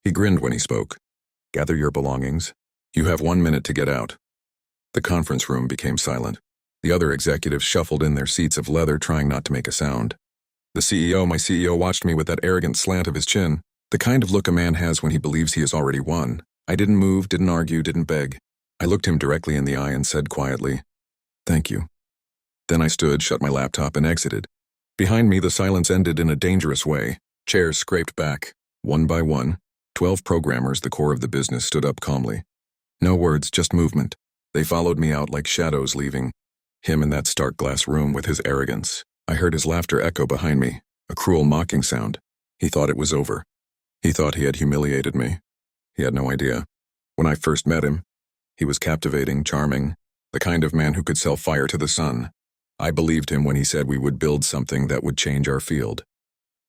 He grinned when he spoke. Gather your belongings. You have 1 minute to get out. The conference room became silent. The other executives shuffled in their seats of leather, trying not to make a sound. My CEO, watched me with that arrogant slant of his chin, the kind of look a man has when he believes he has already won. I didn't move, didn't argue, didn't beg. I looked him directly in the eye and said quietly, "Thank you." Then I stood, shut my laptop, and exited. Behind me, the silence ended in a dangerous way. Chairs scraped back. One by one, 12 programmers, the core of the business, stood up calmly. No words, just movement. They followed me out like shadows leaving. Him in that stark glass room with his arrogance. I heard his laughter echo behind me, a cruel mocking sound. He thought it was over. He thought he had humiliated me. He had no idea. When I first met him, he was captivating, charming, the kind of man who could sell fire to the sun. I believed him when he said we would build something that would change our field.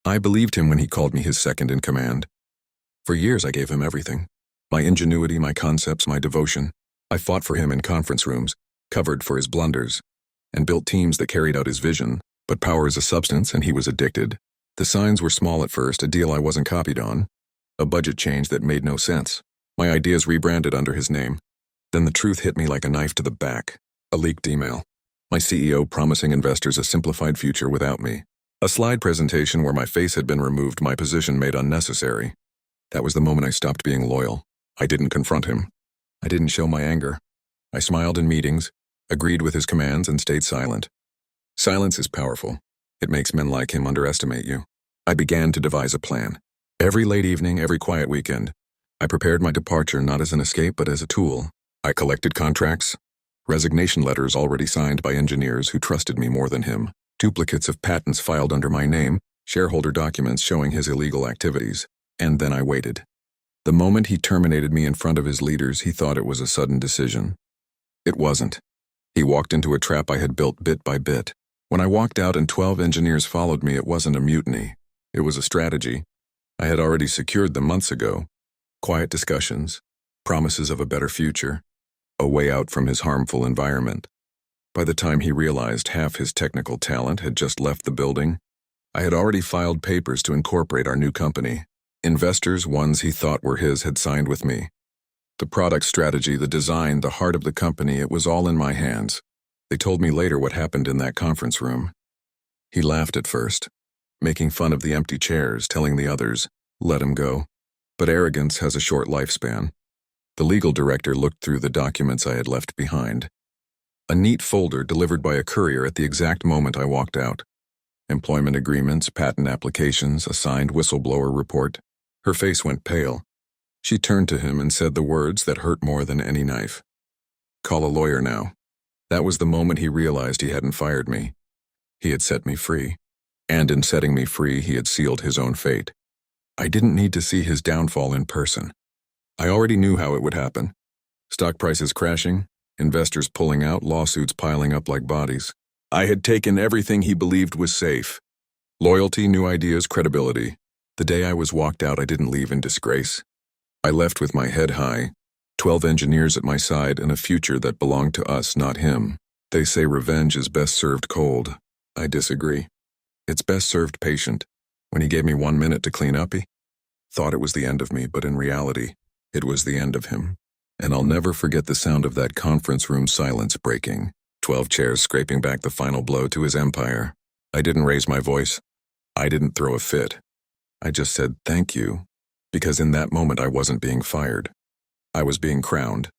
I believed him when he called me his second in command. For years I gave him everything. My ingenuity, my concepts, my devotion. I fought for him in conference rooms, covered for his blunders, and built teams that carried out his vision. But power is a substance, and he was addicted. The signs were small at first, a deal I wasn't copied on, a budget change that made no sense. My ideas rebranded under his name. Then the truth hit me like a knife to the back. A leaked email. My CEO promising investors a simplified future without me. A slide presentation where my face had been removed, my position made unnecessary. That was the moment I stopped being loyal. I didn't confront him. I didn't show my anger. I smiled in meetings, agreed with his commands, and stayed silent. Silence is powerful. It makes men like him underestimate you. I began to devise a plan. Every late evening, every quiet weekend, I prepared my departure not as an escape but as a tool. I collected contracts, resignation letters already signed by engineers who trusted me more than him, duplicates of patents filed under my name, shareholder documents showing his illegal activities, and then I waited. The moment he terminated me in front of his leaders, he thought it was a sudden decision. It wasn't. He walked into a trap I had built bit by bit. When I walked out and 12 engineers followed me, it wasn't a mutiny. It was a strategy. I had already secured them months ago. Quiet discussions, promises of a better future, a way out from his harmful environment. By the time he realized half his technical talent had just left the building, I had already filed papers to incorporate our new company. Investors, ones he thought were his, had signed with me. The product strategy, the design, the heart of the company, it was all in my hands. They told me later what happened in that conference room. He laughed at first, making fun of the empty chairs, telling the others, let him go. But arrogance has a short lifespan. The legal director looked through the documents I had left behind. A neat folder delivered by a courier at the exact moment I walked out. Employment agreements, patent applications, a signed whistleblower report. Her face went pale. She turned to him and said the words that hurt more than any knife. Call a lawyer now. That was the moment he realized he hadn't fired me. He had set me free. And in setting me free, he had sealed his own fate. I didn't need to see his downfall in person. I already knew how it would happen. Stock prices crashing, investors pulling out, lawsuits piling up like bodies. I had taken everything he believed was safe. Loyalty, new ideas, credibility. The day I was walked out, I didn't leave in disgrace. I left with my head high, 12 engineers at my side, and a future that belonged to us, not him. They say revenge is best served cold. I disagree. It's best served patient. When he gave me 1 minute to clean up, he thought it was the end of me, but in reality, it was the end of him. And I'll never forget the sound of that conference room silence breaking, 12 chairs scraping back the final blow to his empire. I didn't raise my voice. I didn't throw a fit. I just said thank you, because in that moment I wasn't being fired. I was being crowned.